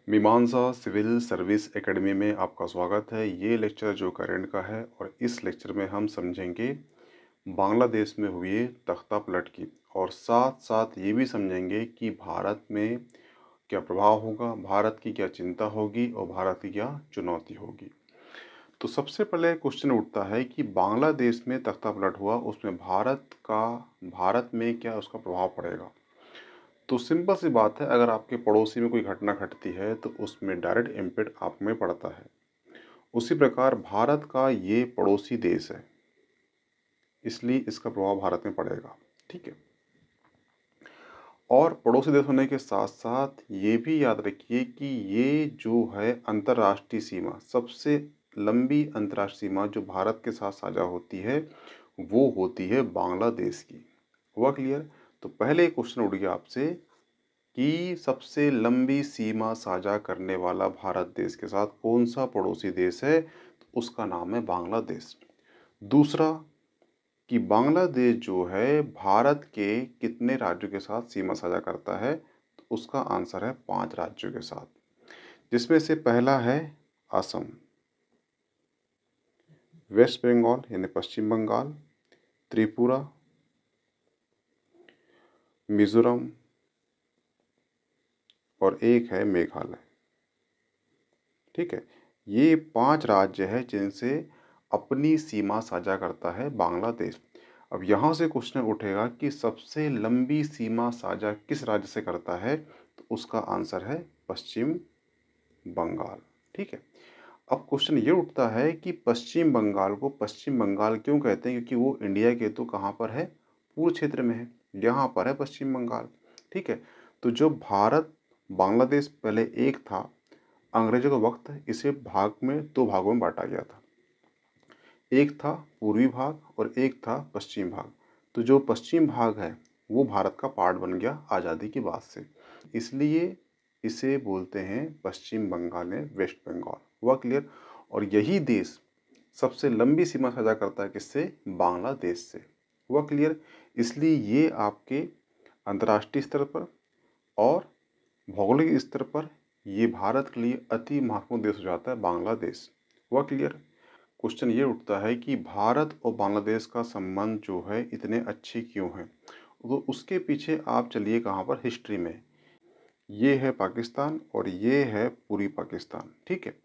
मीमांसा civil service academy में आपका स्वागत है। ये लेक्चर जो करंट का है और इस लेक्चर में हम समझेंगे बांग्लादेश में हुए तख्ता पलट की और साथ साथ ये भी समझेंगे कि भारत में क्या प्रभाव होगा, भारत की क्या चिंता होगी और भारत की क्या चुनौती होगी। तो सबसे पहले क्वेश्चन उठता है कि बांग्लादेश में तख्ता पलट हुआ, उसमें भारत में क्या उसका प्रभाव पड़ेगा। तो सिंपल सी बात है, अगर आपके पड़ोसी में कोई घटना घटती है तो उसमें डायरेक्ट इम्पैक्ट आप में पड़ता है। उसी प्रकार भारत का ये पड़ोसी देश है, इसलिए इसका प्रभाव भारत में पड़ेगा। ठीक है। और पड़ोसी देश होने के साथ साथ ये भी याद रखिए कि ये जो है अंतर्राष्ट्रीय सीमा, सबसे लंबी अंतर्राष्ट्रीय सीमा जो भारत के साथ साझा होती है वो होती है बांग्लादेश की। हुआ क्लियर? तो पहले क्वेश्चन उठ गया आपसे कि सबसे लंबी सीमा साझा करने वाला भारत देश के साथ कौन सा पड़ोसी देश है, तो उसका नाम है बांग्लादेश। दूसरा कि बांग्लादेश जो है भारत के कितने राज्यों के साथ सीमा साझा करता है, तो उसका आंसर है 5 राज्यों के साथ, जिसमें से पहला है असम, वेस्ट बंगाल यानी पश्चिम बंगाल, त्रिपुरा, मिजोरम और एक है मेघालय। ठीक है। ये 5 राज्य है जिनसे अपनी सीमा साझा करता है बांग्लादेश। अब यहाँ से क्वेश्चन उठेगा कि सबसे लंबी सीमा साझा किस राज्य से करता है, तो उसका आंसर है पश्चिम बंगाल। ठीक है। अब क्वेश्चन ये उठता है कि पश्चिम बंगाल को पश्चिम बंगाल क्यों कहते हैं, क्योंकि वो इंडिया के तो कहाँ पर है, पूर्व क्षेत्र में है, यहाँ पर है पश्चिम बंगाल। ठीक है। तो जो भारत बांग्लादेश पहले एक था, अंग्रेजों के वक्त इसे दो भागों में बांटा गया था। एक था पूर्वी भाग और एक था पश्चिम भाग। तो जो पश्चिम भाग है वो भारत का पार्ट बन गया आज़ादी के बाद से, इसलिए इसे बोलते हैं पश्चिम बंगाल या वेस्ट बंगाल। हुआ क्लियर? और यही देश सबसे लंबी सीमा साझा करता है किससे? बांग्लादेश से। हुआ क्लियर? इसलिए ये आपके अंतर्राष्ट्रीय स्तर पर और भौगोलिक स्तर पर ये भारत के लिए अति महत्वपूर्ण देश हो जाता है बांग्लादेश। हुआ क्लियर? क्वेश्चन ये उठता है कि भारत और बांग्लादेश का संबंध जो है इतने अच्छे क्यों हैं, तो उसके पीछे आप चलिए कहाँ पर, हिस्ट्री में। ये है पाकिस्तान और ये है पूर्वी पाकिस्तान। ठीक है।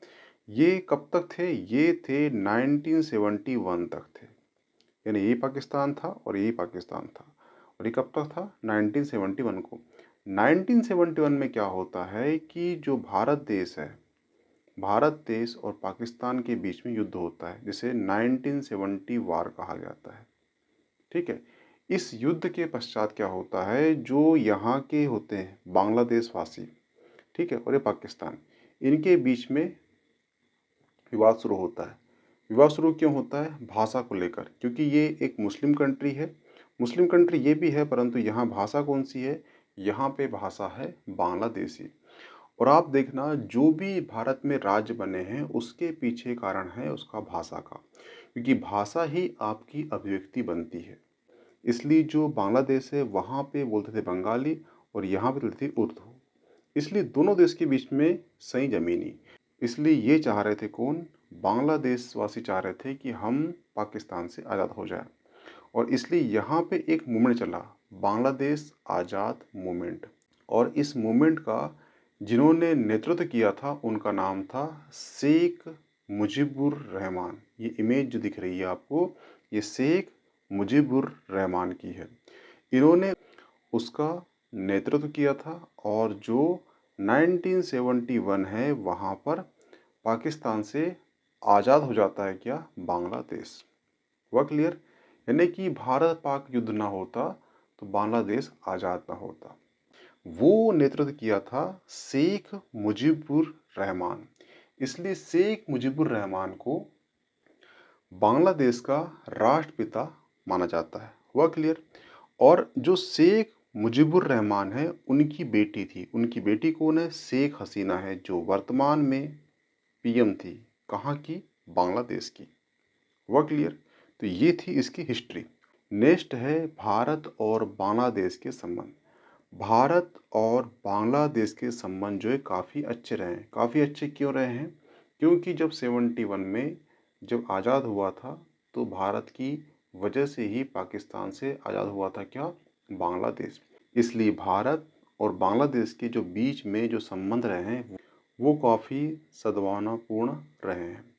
ये कब तक थे? ये थे 1971 तक थे, यानी ये पाकिस्तान था और ये पाकिस्तान था। और ये कब तक था? 1971 को। 1971 में क्या होता है कि जो भारत देश है, भारत देश और पाकिस्तान के बीच में युद्ध होता है, जिसे 1970 वार कहा जाता है। ठीक है। इस युद्ध के पश्चात क्या होता है, जो यहाँ के होते हैं बांग्लादेश वासी, ठीक है, और ये पाकिस्तान, इनके बीच में विवाद शुरू होता है। विवाद शुरू क्यों होता है? भाषा को लेकर, क्योंकि ये एक मुस्लिम कंट्री है। मुस्लिम कंट्री ये भी है, परंतु यहाँ भाषा कौन सी है? यहाँ पे भाषा है बांग्लादेशी। और आप देखना, जो भी भारत में राज्य बने हैं उसके पीछे कारण है उसका भाषा का, क्योंकि भाषा ही आपकी अभिव्यक्ति बनती है। इसलिए जो बांग्लादेश है वहाँ पे बोलते थे बंगाली और यहाँ पे बोलते थे उर्दू, इसलिए दोनों देश के बीच में सही जमीनी। इसलिए ये चाह रहे थे कौन? बांग्लादेशवासी चाह रहे थे कि हम पाकिस्तान से आज़ाद हो जाए, और इसलिए यहाँ पे एक मूवमेंट चला, बांग्लादेश आज़ाद मूवमेंट। और इस मूवमेंट का जिन्होंने नेतृत्व किया था उनका नाम था शेख मुजीबुर रहमान। ये इमेज जो दिख रही है आपको, ये शेख मुजीबुर रहमान की है। इन्होंने उसका नेतृत्व किया था, और जो 1971 है वहाँ पर पाकिस्तान से आज़ाद हो जाता है क्या? बांग्लादेश। हुआ क्लियर? यानी कि भारत पाक युद्ध ना होता तो बांग्लादेश आज़ाद ना होता। वो नेतृत्व किया था शेख मुजीबुर रहमान, इसलिए शेख मुजीबुर रहमान को बांग्लादेश का राष्ट्रपिता माना जाता है। हुआ क्लियर? और जो शेख मुजीबुर रहमान है उनकी बेटी थी, उनकी बेटी कौन है? शेख हसीना है, जो वर्तमान में पीएम थी। कहाँ की? बांग्लादेश की। हुआ क्लियर? तो ये थी इसकी हिस्ट्री। नेक्स्ट है भारत और बांग्लादेश के संबंध। भारत और बांग्लादेश के संबंध जो है काफ़ी अच्छे रहे हैं। काफ़ी अच्छे क्यों रहे हैं? क्योंकि जब 71 में जब आज़ाद हुआ था, तो भारत की वजह से ही पाकिस्तान से आज़ाद हुआ था क्या? बांग्लादेश। इसलिए भारत और बांग्लादेश के जो बीच में जो संबंध रहे हैं, वो काफ़ी सद्भावनापूर्ण रहे हैं।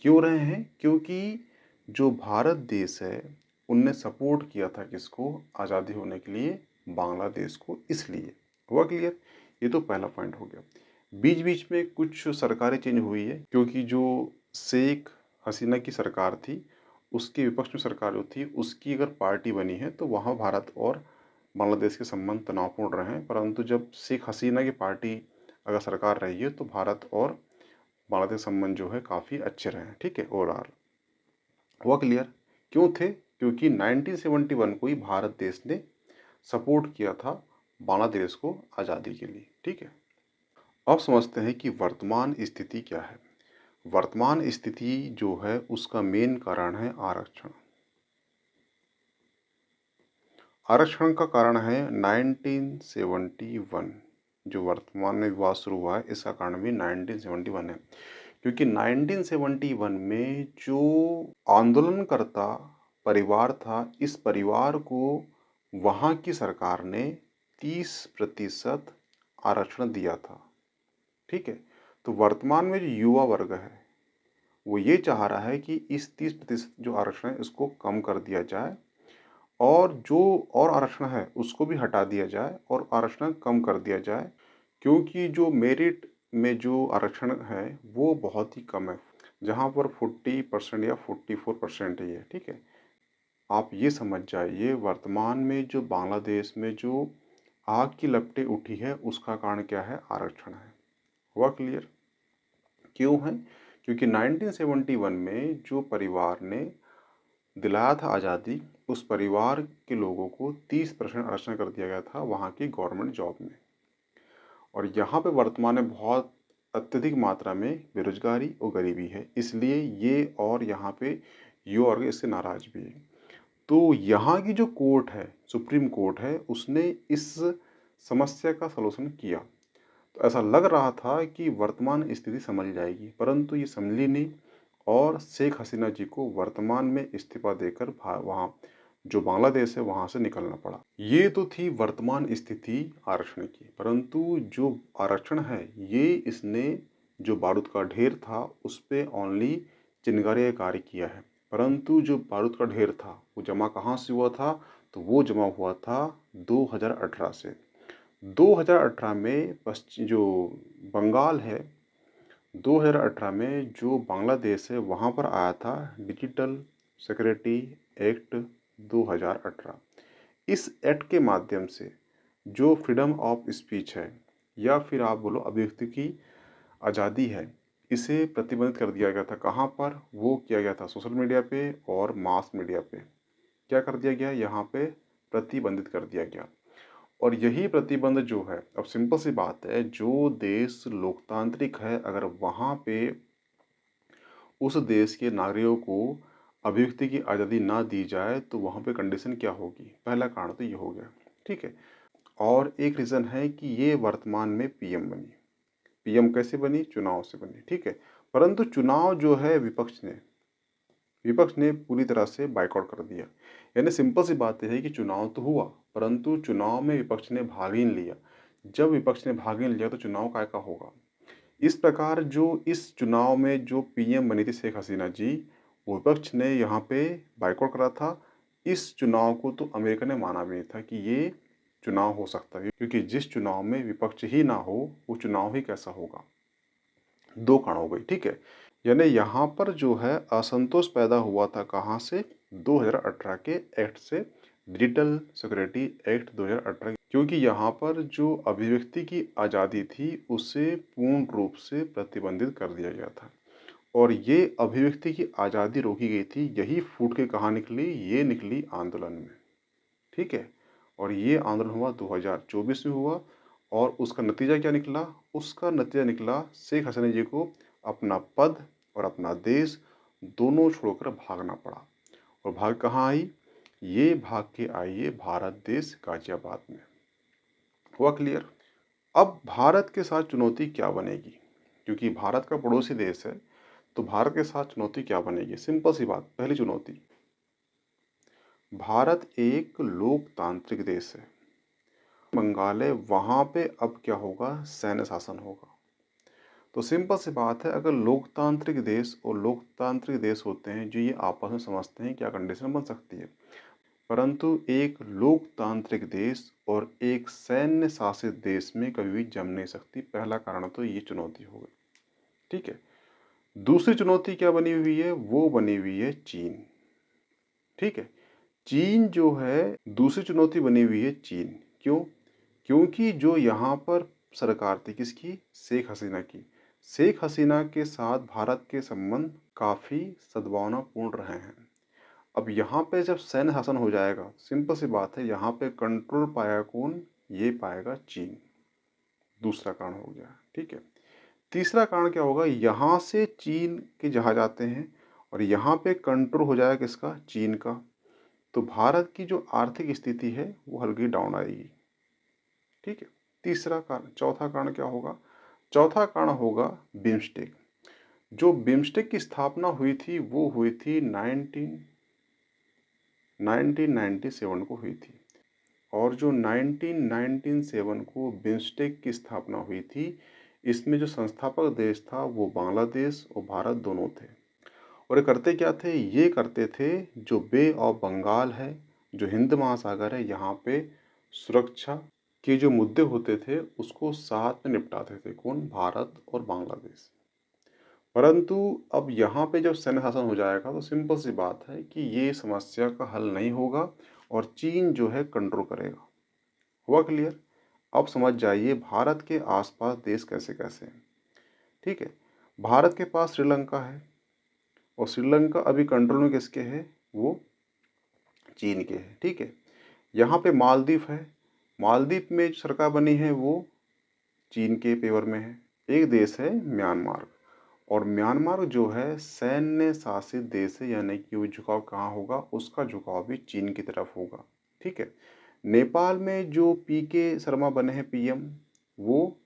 क्यों रहे हैं? क्योंकि जो भारत देश है, उनने सपोर्ट किया था किसको? आज़ादी होने के लिए बांग्लादेश को, इसलिए। हुआ क्लियर? ये तो पहला पॉइंट हो गया। बीच बीच में कुछ सरकारें चेंज हुई है, क्योंकि जो शेख हसीना की सरकार थी, उसके विपक्ष में सरकार जो थी, उसकी अगर पार्टी बनी है तो वहाँ भारत और बांग्लादेश के संबंध तनावपूर्ण रहे हैं। परंतु जब शेख हसीना की पार्टी अगर सरकार रही है तो भारत और बांग्लादेश संबंध जो है काफ़ी अच्छे रहे हैं। ठीक है, ओवरऑल। हुआ क्लियर? क्यों थे? क्योंकि 1971 को ही भारत देश ने सपोर्ट किया था बांग्लादेश को आज़ादी के लिए। ठीक है, अब समझते हैं कि वर्तमान स्थिति क्या है। वर्तमान स्थिति जो है उसका मेन कारण है आरक्षण। आरक्षण का कारण है 1971, जो वर्तमान में विवाद शुरू हुआ है इसका कारण भी 1971 है। क्योंकि 1971 में जो आंदोलनकर्ता परिवार था, इस परिवार को वहाँ की सरकार ने 30% आरक्षण दिया था। ठीक है, तो वर्तमान में जो युवा वर्ग है वो ये चाह रहा है कि इस 30% जो आरक्षण है इसको कम कर दिया जाए, और जो और आरक्षण है उसको भी हटा दिया जाए और आरक्षण कम कर दिया जाए, क्योंकि जो मेरिट में जो आरक्षण है वो बहुत ही कम है, जहाँ पर 40% या 44% ही है। ठीक है, आप ये समझ जाइए वर्तमान में जो बांग्लादेश में जो आग की लपटें उठी है उसका कारण क्या है? आरक्षण है। हुआ क्लियर? क्यों है? क्योंकि 1971 में जो परिवार ने दिलाया था आज़ादी, उस परिवार के लोगों को 30% आरक्षण कर दिया गया था वहाँ की गवर्नमेंट जॉब में। और यहाँ पे वर्तमान में बहुत अत्यधिक मात्रा में बेरोजगारी और गरीबी है, इसलिए ये और यहाँ पे युवा वर्ग इससे नाराज भी है। तो यहाँ की जो कोर्ट है, सुप्रीम कोर्ट है, उसने इस समस्या का सलूशन किया। तो ऐसा लग रहा था कि वर्तमान स्थिति संभल जाएगी, परंतु ये संभली नहीं, और शेख हसीना जी को वर्तमान में इस्तीफा देकर वहाँ जो बांग्लादेश है वहाँ से निकलना पड़ा। ये तो थी वर्तमान स्थिति आरक्षण की, परंतु जो आरक्षण है ये इसने जो बारूद का ढेर था उस पे ओनली चिनगारी का कार्य किया है। परंतु जो बारूद का ढेर था वो जमा कहाँ से हुआ था? तो वो जमा हुआ था 2018 से। 2018 में जो बंगाल है, 2018 में जो बांग्लादेश है वहाँ पर आया था डिजिटल सिक्योरिटी एक्ट 2018। इस एक्ट के माध्यम से जो फ्रीडम ऑफ स्पीच है, या फिर आप बोलो अभिव्यक्ति की आज़ादी है, इसे प्रतिबंधित कर दिया गया था। कहाँ पर? वो किया गया था सोशल मीडिया पे और मास मीडिया पे। क्या कर दिया गया? यहाँ पे प्रतिबंधित कर दिया गया। और यही प्रतिबंध जो है, अब सिंपल सी बात है, जो देश लोकतांत्रिक है अगर वहाँ पे उस देश के नागरिकों को अभिव्यक्ति की आज़ादी ना दी जाए तो वहाँ पे कंडीशन क्या होगी? पहला कारण तो ये हो गया। ठीक है, और एक रीज़न है कि ये वर्तमान में पीएम बनी। पीएम कैसे बनी? चुनाव से बनी। ठीक है, परंतु चुनाव जो है विपक्ष ने पूरी तरह से बाइकआउट कर दिया। यानी सिंपल सी बात है कि चुनाव तो हुआ, परंतु चुनाव में विपक्ष ने भाग ही नहीं लिया। जब विपक्ष ने भाग ही नहीं लिया तो चुनाव काय का होगा? इस प्रकार जो इस चुनाव में जो पीएम बनी थी शेख हसीना जी, वो विपक्ष ने यहाँ पे बाइकआउट करा था। इस चुनाव को तो अमेरिका ने माना भी नहीं था कि ये चुनाव हो सकता है, क्योंकि जिस चुनाव में विपक्ष ही ना हो वो चुनाव ही कैसा होगा? दो कारण हो गई। ठीक है, यानी यहाँ पर जो है असंतोष पैदा हुआ था कहाँ से? 2018 के एक्ट से, डिजिटल सिक्योरिटी एक्ट 2018। क्योंकि यहाँ पर जो अभिव्यक्ति की आज़ादी थी उसे पूर्ण रूप से प्रतिबंधित कर दिया गया था, और ये अभिव्यक्ति की आज़ादी रोकी गई थी। यही फूट के कहाँ निकली? ये निकली आंदोलन में। ठीक है, और ये आंदोलन हुआ 2024 में हुआ, और उसका नतीजा क्या निकला? उसका नतीजा निकला शेख हसीना जी को अपना पद और अपना देश दोनों छोड़कर भागना पड़ा। और भाग कहाँ आई? ये भाग के आई है भारत देश गाजियाबाद में। हुआ क्लियर? अब भारत के साथ चुनौती क्या बनेगी? क्योंकि भारत का पड़ोसी देश है, तो भारत के साथ चुनौती क्या बनेगी? सिंपल सी बात, पहली चुनौती, भारत एक लोकतांत्रिक देश है। बंगाल है, वहाँ पे अब क्या होगा? सैन्य शासन होगा। तो सिंपल सी बात है, अगर लोकतांत्रिक देश और लोकतांत्रिक देश होते हैं जो ये आपस में समझते हैं क्या कंडीशन बन सकती है, परंतु एक लोकतांत्रिक देश और एक सैन्य शासित देश में कभी भी जम नहीं सकती। पहला कारण तो ये चुनौती हो गई, ठीक है। दूसरी चुनौती क्या बनी हुई है? वो बनी हुई है चीन, ठीक है। चीन जो है, दूसरी चुनौती बनी हुई है चीन। क्यों? क्योंकि जो यहाँ पर सरकार थी किसकी? शेख हसीना की। शेख हसीना के साथ भारत के संबंध काफ़ी सद्भावनापूर्ण रहे हैं। अब यहाँ पे जब सैन्य शासन हो जाएगा, सिंपल सी बात है, यहाँ पे कंट्रोल पाया कौन? ये पाएगा चीन। दूसरा कारण हो गया, ठीक है। तीसरा कारण क्या होगा? यहाँ से चीन के जहाज आते हैं और यहाँ पे कंट्रोल हो जाएगा किसका? चीन का। तो भारत की जो आर्थिक स्थिति है वो हल्की डाउन आएगी, ठीक है। तीसरा कारण। चौथा कारण क्या होगा? चौथा कारण होगा बिम्स्टेक। जो बिम्स्टेक की स्थापना हुई थी वो हुई थी 1997 को हुई थी। और जो 1997 को बिम्स्टेक की स्थापना हुई थी, इसमें जो संस्थापक देश था वो बांग्लादेश और भारत दोनों थे। और ये करते क्या थे? ये करते थे जो बे ऑफ बंगाल है, जो हिंद महासागर है, यहाँ पे सुरक्षा के जो मुद्दे होते थे उसको साथ में निपटाते थे। कौन? भारत और बांग्लादेश। परंतु अब यहाँ पे जब सैन्य शासन हो जाएगा तो सिंपल सी बात है कि ये समस्या का हल नहीं होगा और चीन जो है कंट्रोल करेगा। हुआ क्लियर? अब समझ जाइए भारत के आसपास देश कैसे कैसे हैं, ठीक है। भारत के पास श्रीलंका है और श्रीलंका अभी कंट्रोल में किसके है? वो चीन के है, ठीक है। यहाँ पे मालदीव है, मालदीव में जो सरकार बनी है वो चीन के फेवर में है। एक देश है म्यांमार, और म्यांमार जो है सैन्य शासित देश है, यानी कि वो झुकाव कहाँ होगा? उसका झुकाव भी चीन की तरफ होगा, ठीक है। नेपाल में जो पीके शर्मा बने हैं पीएम, वो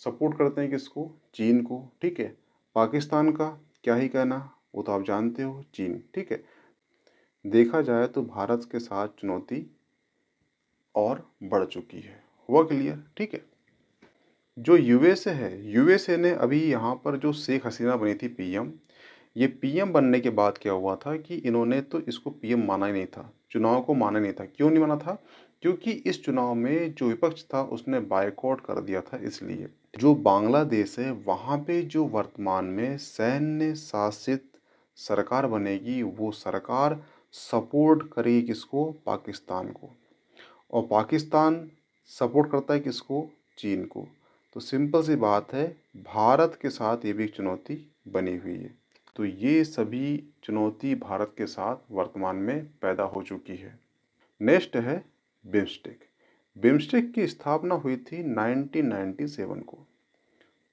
सपोर्ट करते हैं किसको? चीन को, ठीक है। पाकिस्तान का क्या ही कहना, वो तो आप जानते हो, चीन, ठीक है। देखा जाए तो भारत के साथ चुनौती और बढ़ चुकी है। हुआ क्लियर? ठीक है। जो यूएसए है, यूएसए ने अभी यहाँ पर जो शेख हसीना बनी थी पीएम, ये पीएम बनने के बाद क्या हुआ था कि इन्होंने तो इसको पीएम माना ही नहीं था, चुनाव को माना नहीं था। क्यों नहीं माना था? क्योंकि इस चुनाव में जो विपक्ष था उसने बायकॉट कर दिया था। इसलिए जो बांग्लादेश है वहाँ पे जो वर्तमान में सैन्य शासित सरकार बनेगी, वो सरकार सपोर्ट करेगी किसको? पाकिस्तान को। और पाकिस्तान सपोर्ट करता है किसको? चीन को। तो सिंपल सी बात है, भारत के साथ ये भी एक चुनौती बनी हुई है। तो ये सभी चुनौती भारत के साथ वर्तमान में पैदा हो चुकी है। नेक्स्ट है बिम्स्टेक। बिम्स्टेक की स्थापना हुई थी 1997 को,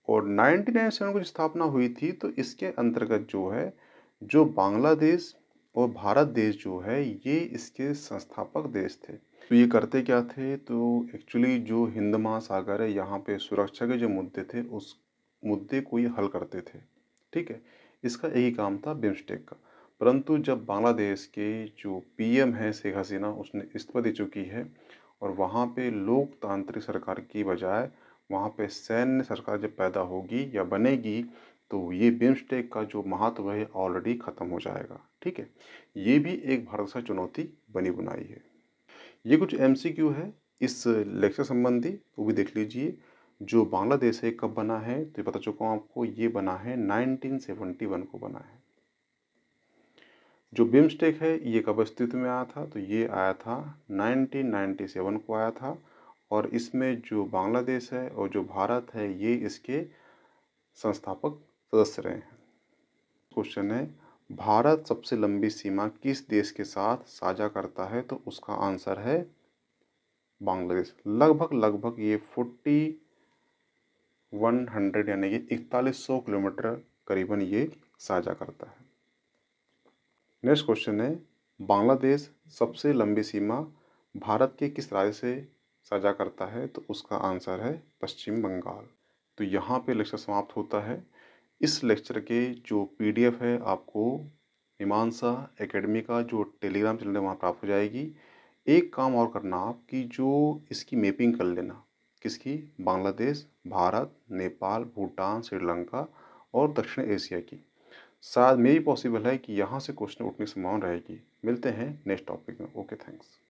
और 1997 को स्थापना हुई थी तो इसके अंतर्गत जो है, जो बांग्लादेश और भारत देश जो है ये इसके संस्थापक देश थे। तो ये करते क्या थे? तो एक्चुअली जो हिंद महासागर है यहाँ पे सुरक्षा के जो मुद्दे थे उस मुद्दे को ये हल करते थे, ठीक है। इसका यही काम था बिम्स्टेक का। परंतु जब बांग्लादेश के जो पीएम है शेख हसीना, उसने इस्तीफा दे चुकी है और वहाँ पे लोकतांत्रिक सरकार की बजाय वहाँ पे सैन्य सरकार जब पैदा होगी या बनेगी, तो ये बिम्स्टेक का जो महत्व है ऑलरेडी ख़त्म हो जाएगा, ठीक है। ये भी एक भारत से चुनौती बनी बनाई है। ये कुछ एमसीक्यू है इस लेक्चर संबंधी, वो भी देख लीजिए। जो बांग्लादेश है कब बना है, तो ये बता चुका हूँ आपको, ये बना है 1971 को बना है। जो बिम्स्टेक है ये कब अस्तित्व में आया था, तो ये आया था 1997 को आया था। और इसमें जो बांग्लादेश है और जो भारत है ये इसके संस्थापक सदस्य रहे हैं। क्वेश्चन है, भारत सबसे लंबी सीमा किस देश के साथ साझा करता है, तो उसका आंसर है बांग्लादेश। लगभग ये 4100 यानी कि 4100 किलोमीटर करीबन ये साझा करता है। नेक्स्ट क्वेश्चन है, बांग्लादेश सबसे लंबी सीमा भारत के किस राज्य से साझा करता है, तो उसका आंसर है पश्चिम बंगाल। तो यहाँ पे लेक्चर समाप्त होता है। इस लेक्चर के जो पीडीएफ है आपको मीमांसा एकेडमी का जो टेलीग्राम चैनल है वहाँ प्राप्त हो जाएगी। एक काम और करना आप कि जो इसकी मैपिंग कर लेना, किसकी, बांग्लादेश, भारत, नेपाल, भूटान, श्रीलंका और दक्षिण एशिया की। शायद मे भी पॉसिबल है कि यहाँ से क्वेश्चन उठने की संभावना रहेगी। मिलते हैं नेक्स्ट टॉपिक में। Okay, thanks.